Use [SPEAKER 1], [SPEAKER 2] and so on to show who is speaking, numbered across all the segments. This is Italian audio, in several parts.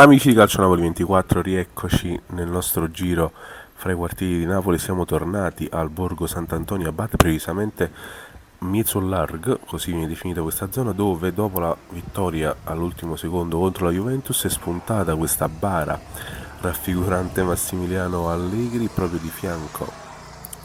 [SPEAKER 1] Amici di Calcio Napoli 24, rieccoci nel nostro giro fra i quartieri di Napoli. Siamo tornati al Borgo Sant'Antonio Abate, precisamente Mezzolarg, così viene definita questa zona, dove dopo la vittoria all'ultimo secondo contro la Juventus è spuntata questa bara raffigurante Massimiliano Allegri proprio di fianco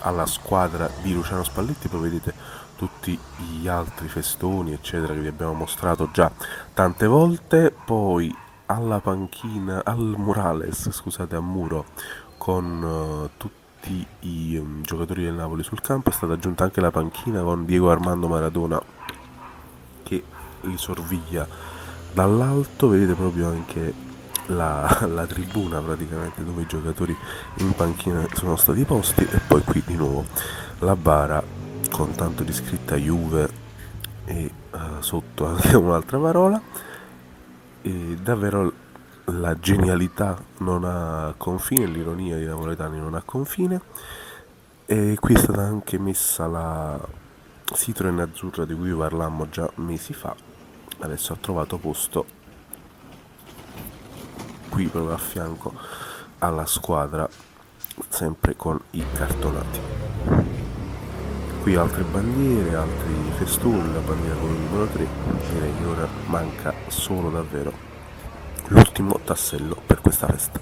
[SPEAKER 1] alla squadra di Luciano Spalletti. Poi vedete tutti gli altri festoni eccetera che vi abbiamo mostrato già tante volte. Poi alla panchina, al murales, scusate, a muro con tutti i giocatori del Napoli sul campo è stata aggiunta anche la panchina con Diego Armando Maradona che li sorviglia dall'alto. Vedete proprio anche la tribuna praticamente dove i giocatori in panchina sono stati posti, e poi qui di nuovo la bara con tanto di scritta Juve e sotto anche un'altra parola. E davvero la genialità non ha confine, l'ironia dei napoletani non ha confine. E qui è stata anche messa la Citroen azzurra di cui parlammo già mesi fa. Adesso ha trovato posto qui proprio a fianco alla squadra, sempre con i cartonati. Qui altre bandiere, altri festoni, la bandiera con il numero 3. Direi che ora manca solo davvero l'ultimo tassello per questa festa.